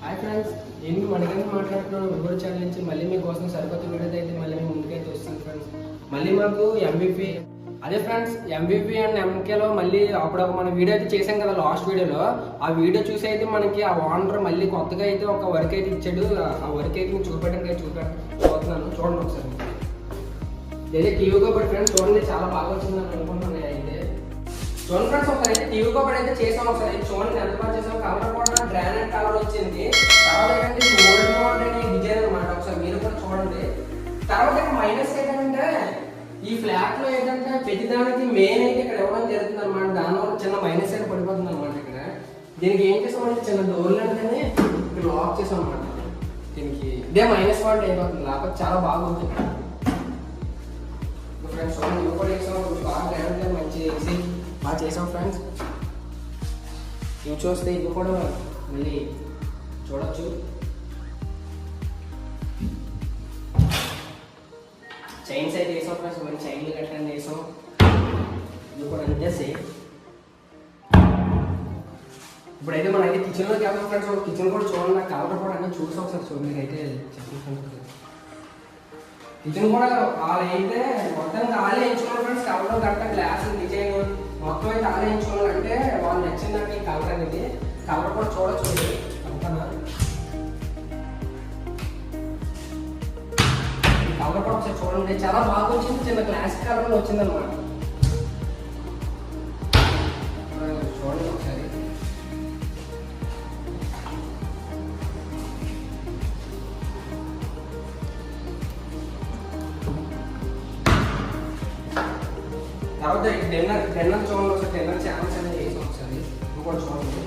Hi friends, నేను మనకైతే మాట్లాడుతున్నాను వివో ఛానల్ నుంచి. మళ్ళీ మీకోసం సరికొత్త వీడియోతో అయితే మళ్ళీ మేము ముందుకైతే వస్తుంది ఫ్రెండ్స్. మళ్ళీ మాకు ఎంబీపీ అదే ఫ్రెండ్స్, ఎంబీపీ అండ్ ఎంకేలో మళ్ళీ అప్పుడు మన వీడియో అయితే చేసాం కదా లాస్ట్ వీడియోలో. ఆ వీడియో చూసి అయితే మనకి ఆ ఓనర్ మళ్ళీ కొత్తగా అయితే ఒక వర్క్ అయితే ఇచ్చాడు. ఆ వర్క్ అయితే నేను చూపెట్టడానికి చూస్తున్నాను, చూడండి ఒకసారి. ఇదే టీవీ కబోర్డ్ ఫ్రెండ్స్, చూడండి చాలా బాగా వచ్చిందని అనుకుంటున్నాను అయితే. చూడండి ఫ్రెండ్స్, ఒకసారి అయితే టీవీ కబోర్డ్ అయితే చేసాం. ఒకసారి చూడండి ఎంత బాగా చేసాం. కలర్ కూడా గ్రానైట్ కలర్ వచ్చింది. తర్వాత ఏంటంటే ఓల్డ్ మోడల్ డిజైన్ అనమాట. ఒకసారి మీరు కూడా చూడండి. తర్వాత మైనస్ ఏంటంటే ఈ ఫ్లాట్ లో ఏంటంటే ప్రతిదానికి మెయిన్ అయితే ఇక్కడ ఇవ్వడం జరుగుతుంది అనమాట. దానివల్ల చిన్న మైనస్ అయితే పడిపోతుంది అనమాట. ఇక్కడ దీనికి ఏం చేసామంటే చిన్న డోర్లు అంటేనే ఇక్కడ లాక్ చేసాం అనమాట. దీనికి ఇదే మైనస్ పాయింట్ అయిపోతుంది, లేకపోతే చాలా బాగుంటుంది ఫ్రెండ్స్. చూడండి ఇవి కూడా వేసాం, బాగా గ్రాండ్ మంచి వేసి బాగా చేసాం ఫ్రెండ్స్. ఇవి చూస్తే ఇవి కూడా మళ్ళీ చూడొచ్చు. చైన్స్ అయితే వేసాం ఫ్రెండ్స్, మళ్ళీ చైన్లు కట్టండి వేసాం. ఇది కూడా అంతే సేమ్. ఇప్పుడైతే మనం అయితే కిచెన్లోకి వెళ్తాం ఫ్రెండ్స్. కిచెన్ కూడా చూడండి, నాకు కలర్ కూడా అన్నీ చూసి ఒకసారి చూడండి. మీరైతే చెప్పండి. కిచెన్ కూడా వాళ్ళు అయితే మొత్తం వాళ్ళే ఎంచుకున్నారు ఫ్రెండ్స్. కలర్ కట్ట గ్లాస్ డిజైన్ మొత్తం అయితే వాళ్ళే ఎంచుకున్నారు. అంటే వాళ్ళు నచ్చిందంటే ఈ కలర్ అనేది. కలర్ కూడా చూడొచ్చు అంతనా. కలర్ కూడా ఒకసారి చూడండి, చాలా బాగా వచ్చింది. చిన్న క్లాసిక్ కలర్ వచ్చింది అనమాట. చూడండి ఒకసారి. తర్వాత డిన్నర్ చూడండి ఒకసారి. డిన్నర్ ఛానల్స్ అనేది వేసాం ఒకసారి, ఇది కూడా చూడండి.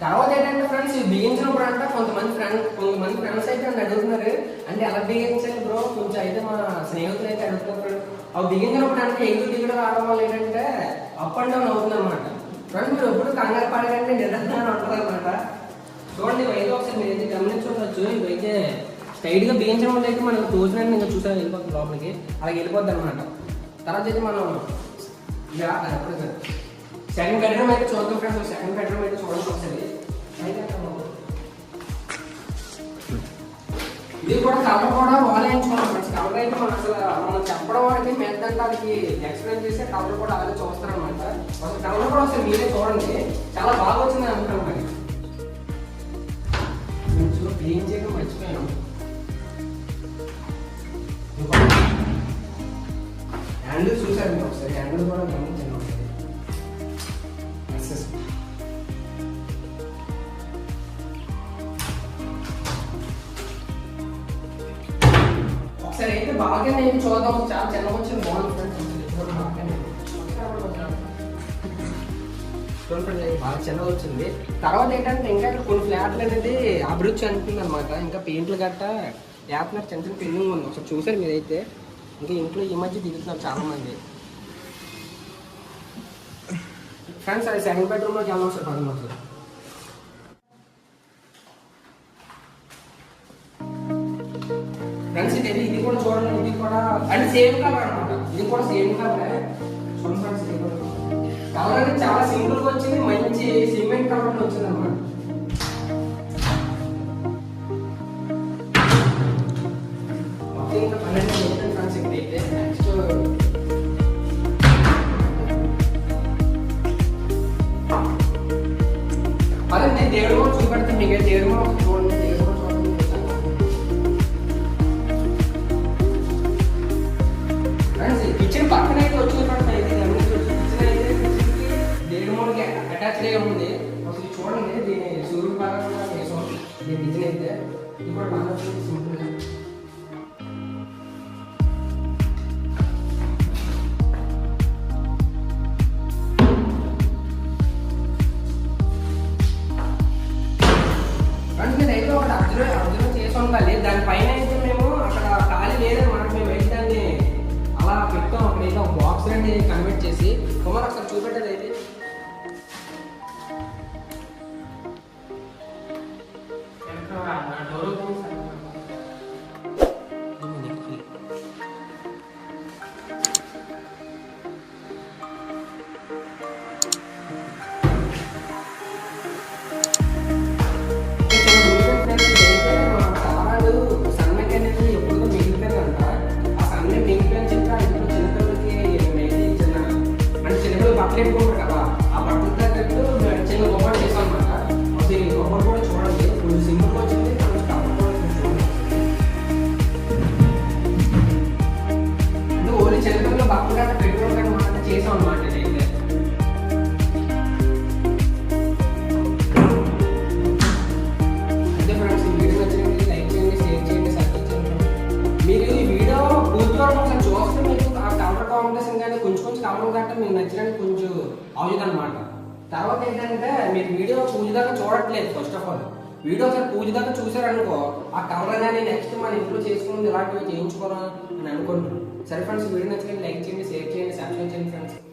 తర్వాత ఏంటంటే ఫ్రెండ్స్, ఇవి బిగించినప్పుడు అంటే కొంతమంది ఫ్రెండ్స్ అయితే నన్ను అడుగుతున్నారు, అంటే ఎలా బిగించాలి బ్రో కొంచెం అయితే మా స్నేహితులు అయితే అడుగుతున్నారు ఫ్రెండ్స్. అవి బిగించినప్పుడు అంటే ఎగురు దిగుడు రావడం వల్ల ఏంటంటే అప్ అండ్ డౌన్ అవుతుంది అనమాట. ఫ్రెండ్స్ మీరు ఎప్పుడు కంగారు పడకండి, నిద్రగా ఉంటుంది అనమాట. చూడండి ఇవైతే ఒకసారి మీరు అయితే గమనించుకోవచ్చు. ఇవైతే స్ట్రైట్గా బిగించడం వల్ల అయితే మనకు తోచినట్టు ఇంకా చూసారు వెళ్ళిపోతుంది లోపలికి, అలాగే వెళ్ళిపోద్ది అనమాట. తర్వాత అయితే మనం సెకండ్ బెడ్రూమ్ అయితే చూద్దాం ఫ్రెండ్స్. సెకండ్ బెడ్రూమ్ అయితే చూడండి ఒకసారి. ఇది కూడా కలర్ కూడా వాళ్ళు వేయించుకోవాలి ఫ్రెండ్స్. కలర్ అయితే మనం చెప్పడం వరకు మెద్దంటే దానికి ఎక్స్ప్లెయిన్ చేస్తే కలర్ కూడా అలాగే చూస్తారనమాట. అసలు కలర్ కూడా ఒకసారి మీరే చూడండి, చాలా బాగా వచ్చింది అనుకుంటాను. మరి క్లీన్ చేయడం మర్చిపోయాను. హ్యాండిల్ చూసారు మీరు ఒకసారి, హ్యాండిల్ కూడా గమనించండి. ఒకసారి అయితే బాగా నేను చూద్దాం. చాలా చిన్నగా వచ్చింది, బాగుంది ఫ్రెండ్స్. బాగా చిన్నగా వచ్చింది. తర్వాత ఏంటంటే ఇంకా ఇక్కడ కొన్ని ఫ్లాట్లు అనేది అభివృద్ధి చెందుతుంది అనమాట. ఇంకా పెయింట్లు గట్ట వేస్తున్నారు, చిన్న చిన్న పెయింటింగ్ ఉంది. ఒకసారి చూసారు మీరైతే. ఇంకా ఇంట్లో ఈ మధ్య దిగుతున్నారు చాలా మంది ఫ్రెండ్స్. అది సెకండ్ బెడ్రూమ్లోకి వెళ్దాం సార్. పక్కన సార్ ఫ్రెండ్స్. ఇది కూడా చూడండి, ఇది కూడా అంటే సేమ్ కలర్ అనమాట. ఇది కూడా సేమ్ కలర్ చూడండి ఫ్రెండ్స్. ఇది కూడా కలర్ అనేది చాలా సింపుల్ గా వచ్చింది, మంచి సిమెంట్ కలర్ లో వచ్చింది అనమాట. ఇంకా 12 ఫ్రెండ్స్. ఇక్కడైతే నెక్స్ట్ అదే నేను దేవుడు కూడా చూపెడతాను మీకు. దేవుడు కూడా చూడండి, దేవుడు కూడా చూడండి. కిచెన్ పక్కన అయితే వచ్చింది ఫ్రెండ్స్. అయితే కిచెన్ అయితే దేవుడు మూడుకి అటాచ్డ్ అయ్యి ఉంది. అసలు చూడండి, దీని సూర్యుడు బాగా వేసాం. దీని కిచెన్ అయితే ఇది కూడా బాగా సింపుల్. అయితే ఒకటి అబ్జర్వ్ చేసి ఉండాలి. దానిపైన అయితే మేము అక్కడ ఖాళీ లేదనమాట. మేము అయితే దాన్ని అలా పెట్టాం. అక్కడైతే ఒక బాక్స్ చేయండి కన్వర్ట్ చేసి. కుమార్ ఒకసారి చూపెట్టేది అయితే పక్కలేనుకుంటారు కదా, ఆ బట్టలు తగ్గట్టు చిన్న బొమ్మలు చేసాం అనమాట. అది బొమ్మలు కూడా చూడండి, కొంచెం సింపుల్ వచ్చింది, కొంచెం కవర్ కూడా చూడండి. అంటే ఓన్లీ చిన్నపిల్లలు బట్టలు గట్ట పెట్టుకోవడానికి మాత్రం చేసాం అనమాట ఇదైతే. అయితే ఫ్రెండ్స్ ఈ వీడియో నచ్చింది లైక్ చేయండి, షేర్ చేయండి, సబ్స్క్రైబ్ చేయండి. మీరు ఈ వీడియో పూర్తి వరకు ఒకసారి చూస్తే మీకు ఆ కలర్ కాంబినేషన్ కానీ కొంచెం కలర్ గట్ట మీకు నచ్చడానికి కొంచెం అవుతుంది అనమాట. తర్వాత ఏంటంటే మీరు వీడియో పూజ దాకా చూడట్లేదు. ఫస్ట్ ఆఫ్ ఆల్ వీడియో ఒకసారి పూజ దాకా చూసారనుకో, ఆ కలర్ కానీ నెక్స్ట్ మన ఇంట్లో చేసుకుని ఇలాంటివి చేయించుకోవాలని అని అనుకుంటున్నాను. సరే ఫ్రెండ్స్, వీడియో నచ్చితే లైక్ చేయండి, షేర్ చేయండి, సబ్స్క్రైబ్ చేయండి ఫ్రెండ్స్.